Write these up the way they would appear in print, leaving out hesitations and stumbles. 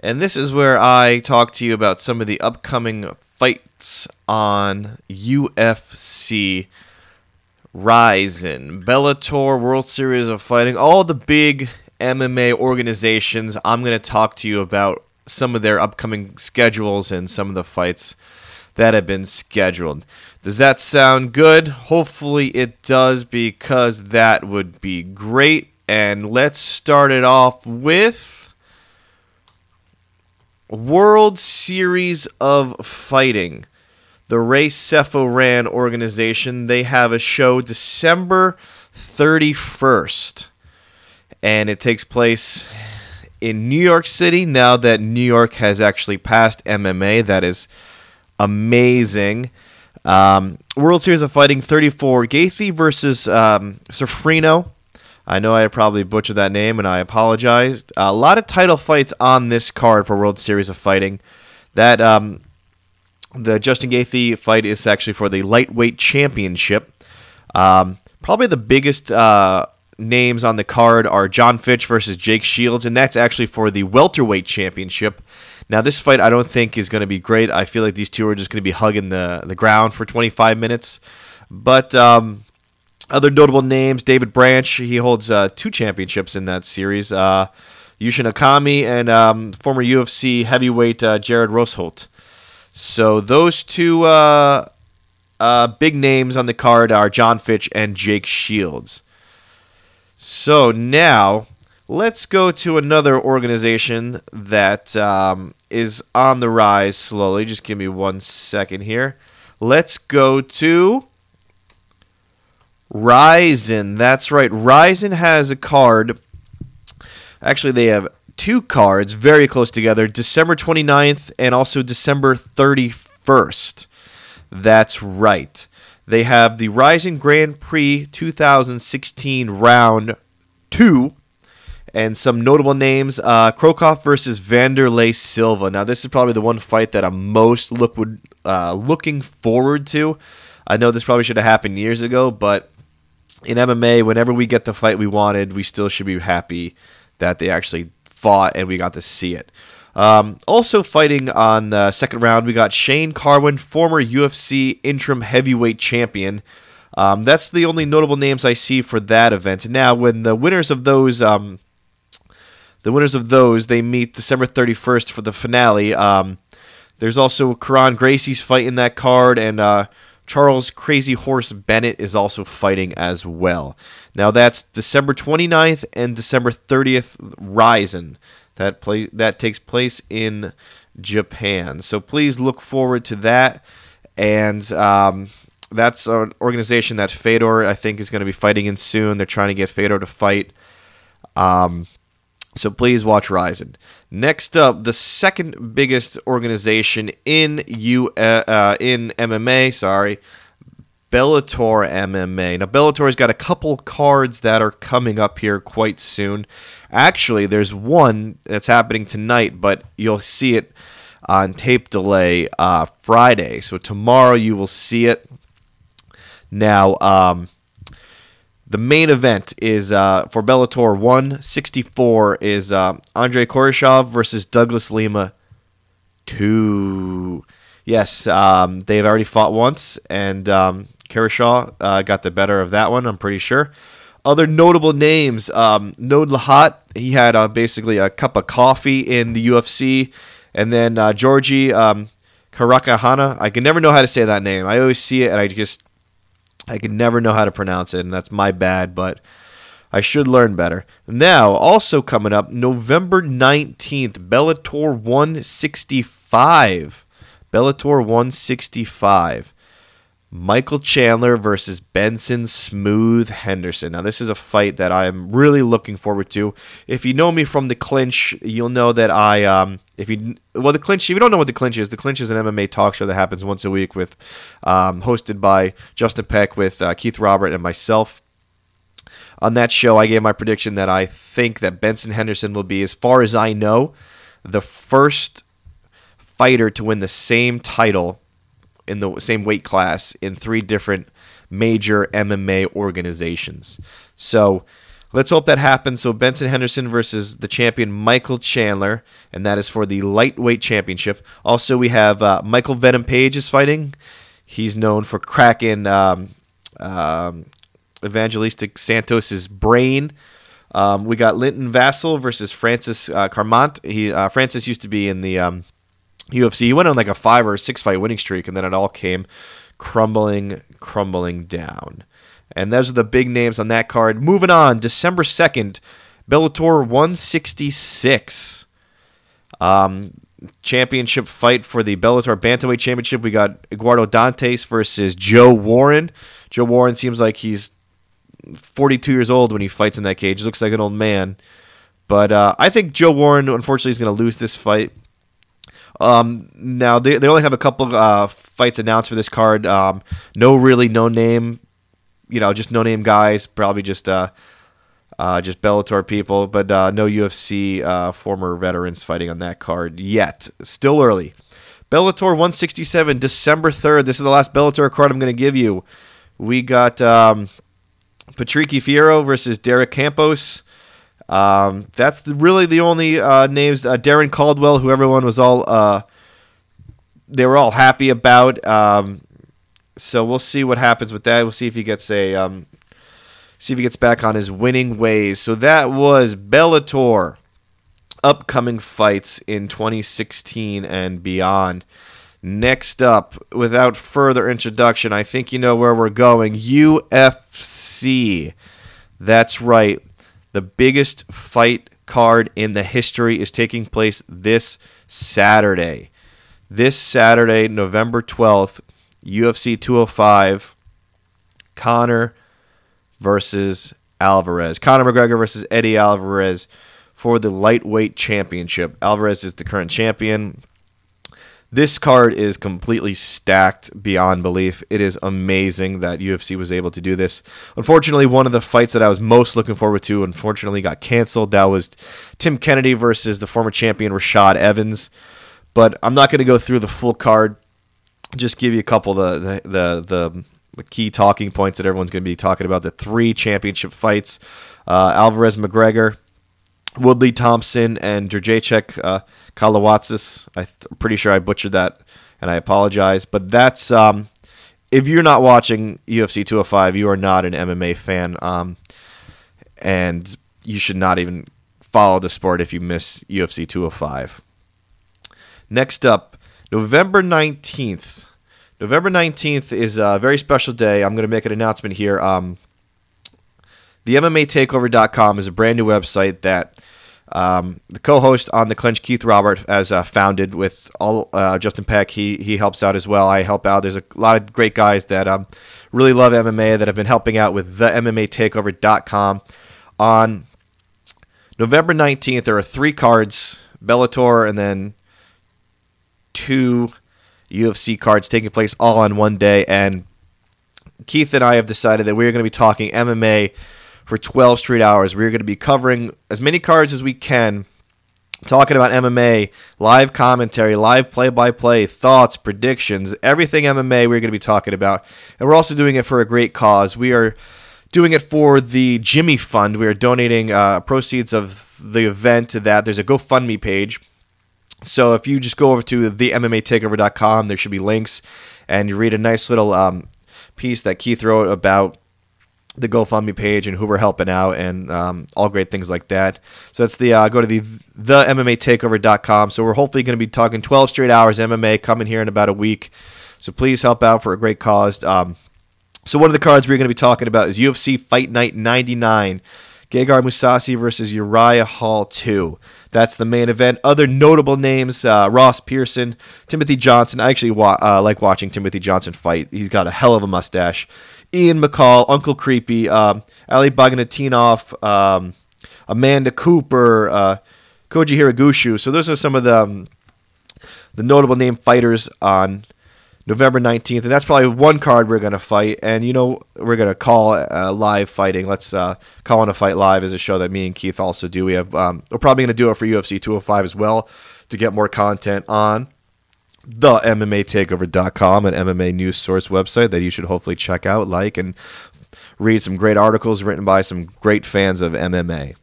And this is where I talk to you about some of the upcoming fights on UFC Rising, Bellator, World Series of Fighting, all the big MMA organizations. I'm going to talk to you about some of their upcoming schedules and some of the fights that have been scheduled. Does that sound good? Hopefully it does, because that would be great. And let's start it off with World Series of Fighting. The Ray Ceforan organization, they have a show December 31st. And it takes place in New York City, now that New York has actually passed MMA. That is amazing. World Series of Fighting 34, Gaethje versus Sofrino. I know I probably butchered that name, and I apologize. A lot of title fights on this card for World Series of Fighting. That the Justin Gaethje fight is actually for the lightweight championship. Probably the biggest names on the card are John Fitch versus Jake Shields, and that's actually for the welterweight championship. Now, this fight I don't think is going to be great. I feel like these two are just going to be hugging the ground for 25 minutes. But other notable names, David Branch, he holds 2 championships in that series. Yushin Akami and former UFC heavyweight Jared Rosholt. So those two big names on the card are John Fitch and Jake Shields. So now let's go to another organization that is on the rise slowly. Just give me 1 second here. Let's go to Rising. That's right. Rising has a card. Actually, they have 2 cards very close together. December 29th and also December 31st. That's right. They have the Rising Grand Prix 2016 Round 2. And some notable names, Krokoff versus Vanderlei Silva. Now, this is probably the one fight that I'm most looking forward to. I know this probably should have happened years ago, but in MMA, whenever we get the fight we wanted, we still should be happy that they actually fought and we got to see it. Also fighting on the second round, we got Shane Carwin, former UFC interim heavyweight champion. That's the only notable names I see for that event. Now, when the winners of those they meet December 31st for the finale. There's also Karan Gracie's fight in that card, and Charles Crazy Horse Bennett is also fighting as well. Now that's December 29th and December 30th, Rising. That takes place in Japan. So please look forward to that. And that's an organization that Fedor, I think, is going to be fighting in soon. They're trying to get Fedor to fight. So please watch Rising. Next up, the second biggest organization in MMA, Bellator MMA. Now, Bellator's got a couple cards that are coming up here quite soon. Actually, there's one that's happening tonight, but you'll see it on tape delay Friday. So tomorrow you will see it. Now, the main event is for Bellator 164 is Andrei Koreshov versus Douglas Lima 2. Yes, they've already fought once, and Koreshov got the better of that one, I'm pretty sure. Other notable names, Nod Lahat, he had basically a cup of coffee in the UFC, and then Georgi Karakahana. I can never know how to say that name. I always see it, and I can never know how to pronounce it, and that's my bad, but I should learn better. Now, also coming up, November 19th, Bellator 165. Bellator 165. Michael Chandler versus Benson Smooth Henderson. Now, this is a fight that I'm really looking forward to. If you know me from the clinch, you'll know that the clinch. If you don't know what the clinch is an MMA talk show that happens once a week with, hosted by Justin Peck with Keith Robert and myself. On that show, I gave my prediction that I think that Benson Henderson will be, as far as I know, the first fighter to win the same title in the same weight class in 3 different major MMA organizations. So Let's hope that happens. So Benson Henderson versus the champion Michael Chandler, and that is for the lightweight championship. Also, we have Michael Venom Page is fighting. He's known for cracking Evangelistic Santos's brain. We got Linton Vassell versus Francis Carmont. Francis used to be in the UFC. He went on like a 5 or 6 fight winning streak, and then it all came crumbling down. And those are the big names on that card. Moving on, December 2nd, Bellator 166. Championship fight for the Bellator Bantamweight Championship. We got Eduardo Dantes versus Joe Warren. Joe Warren seems like he's 42 years old when he fights in that cage. He looks like an old man. But I think Joe Warren, unfortunately, is going to lose this fight. Now, they only have a couple fights announced for this card. No name, just no-name guys, probably just Bellator people, but no UFC former veterans fighting on that card yet. Still early. Bellator 167, December 3rd. This is the last Bellator card I'm going to give you. We got Patricky Fierro versus Derek Campos. That's really the only names. Darren Caldwell, who everyone was they were all happy about. So we'll see what happens with that. We'll see if he gets back on his winning ways. So that was Bellator. Upcoming fights in 2016 and beyond. Next up, without further introduction, I think you know where we're going. UFC. That's right. The biggest fight card in the history is taking place this Saturday. This Saturday, November 12th, UFC 205, Conor versus Alvarez. Conor McGregor versus Eddie Alvarez for the lightweight championship. Alvarez is the current champion. This card is completely stacked beyond belief. It is amazing that UFC was able to do this. Unfortunately, one of the fights that I was most looking forward to, unfortunately, got canceled. That was Tim Kennedy versus the former champion Rashad Evans. But I'm not going to go through the full card. Just give you a couple of the key talking points that everyone's going to be talking about. The 3 championship fights: Alvarez, McGregor, Woodley Thompson, and Jurjacek Kalawatsis. I'm pretty sure I butchered that, and I apologize. But that's if you're not watching UFC 205, you are not an MMA fan, and you should not even follow the sport if you miss UFC 205. Next up, November 19th. November 19th is a very special day. I'm going to make an announcement here. The MMATakeover.com is a brand new website that the co-host on The Clinch, Keith Robert, has founded with Justin Peck. He helps out as well. I help out. There's a lot of great guys that really love MMA that have been helping out with the MMATakeover.com. On November 19th, there are 3 cards, Bellator, and then 2 UFC cards taking place all on one day. And Keith and I have decided that we're going to be talking MMA for 12 straight hours. We're going to be covering as many cards as we can, talking about MMA, live commentary, live play-by-play, thoughts, predictions, everything MMA we're going to be talking about. And we're also doing it for a great cause. We are doing it for the Jimmy Fund. We are donating proceeds of the event to that. There's a GoFundMe page. So if you just go over to themmmatakeover.com, there should be links, and you read a nice little piece that Keith wrote about the GoFundMe page and who we're helping out, and all great things like that. So that's go to themmmatakeover.com. So we're hopefully going to be talking 12 straight hours MMA coming here in about a week. So please help out for a great cause. So one of the cards we're going to be talking about is UFC Fight Night 99. Gegard Mousasi versus Uriah Hall 2. That's the main event. Other notable names, Ross Pearson, Timothy Johnson. I actually like watching Timothy Johnson fight. He's got a hell of a mustache. Ian McCall, Uncle Creepy, Ali Bogdanov, Amanda Cooper, Koji Hiragushu. So those are some of the notable name fighters on November 19th, and that's probably one card we're going to fight, and we're going to call live fighting. Let's call in a fight live as a show that me and Keith also do. We're probably going to do it for UFC 205 as well to get more content on the MMATakeover.com, an MMA news source website that you should hopefully check out, like, and read some great articles written by some great fans of MMA.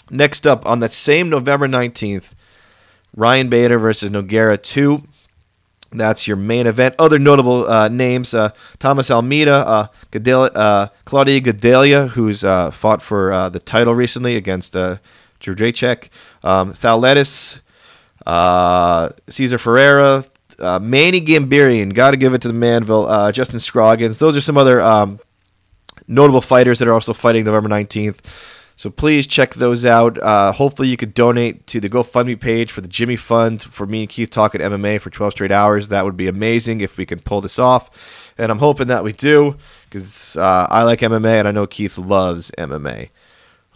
Next up, on that same November 19th, Ryan Bader versus Nogueira 2. That's your main event. Other notable names, Thomas Almeida, Claudia Gadelha, who's fought for the title recently against Jurjacek, Thaletis, Cesar Ferreira, Manny Gambirian, got to give it to the Manville, Justin Scroggins. Those are some other notable fighters that are also fighting November 19th. So please check those out. Hopefully you could donate to the GoFundMe page for the Jimmy Fund for me and Keith talking MMA for 12 straight hours. That would be amazing if we can pull this off. And I'm hoping that we do, because I like MMA and I know Keith loves MMA.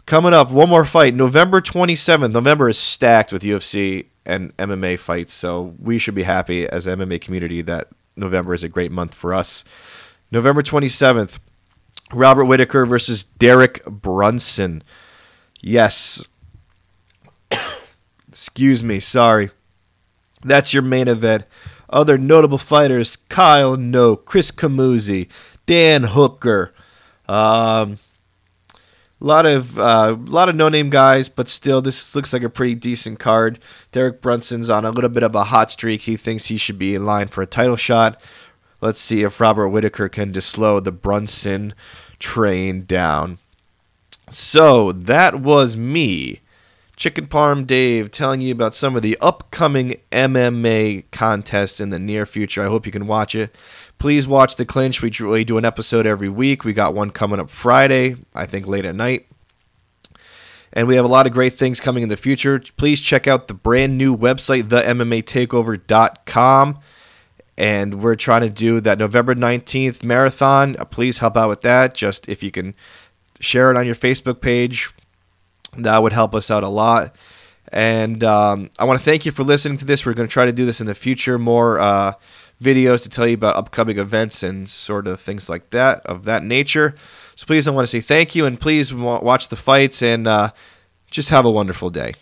Coming up, one more fight, November 27th. November is stacked with UFC and MMA fights, so we should be happy as an MMA community that November is a great month for us. November 27th. Robert Whittaker versus Derek Brunson. Yes. Excuse me, sorry. That's your main event. Other notable fighters, Kyle Noke, Chris Camuzzi, Dan Hooker. A lot of no-name guys, but still, this looks like a pretty decent card. Derek Brunson's on a little bit of a hot streak. He thinks he should be in line for a title shot. Let's see if Robert Whittaker can just slow the Brunson train down. So that was me, Chicken Parm Dave, telling you about some of the upcoming MMA contests in the near future. I hope you can watch it. Please watch The Clinch. We do an episode every week. We got one coming up Friday, I think late at night. And we have a lot of great things coming in the future. Please check out the brand new website, themmatakeover.com. And we're trying to do that November 19th marathon. Please help out with that. Just if you can share it on your Facebook page, that would help us out a lot. And I want to thank you for listening to this. We're going to try to do this in the future, more videos to tell you about upcoming events and sort of things like that, of that nature. So please, I want to say thank you, and please watch the fights, and just have a wonderful day.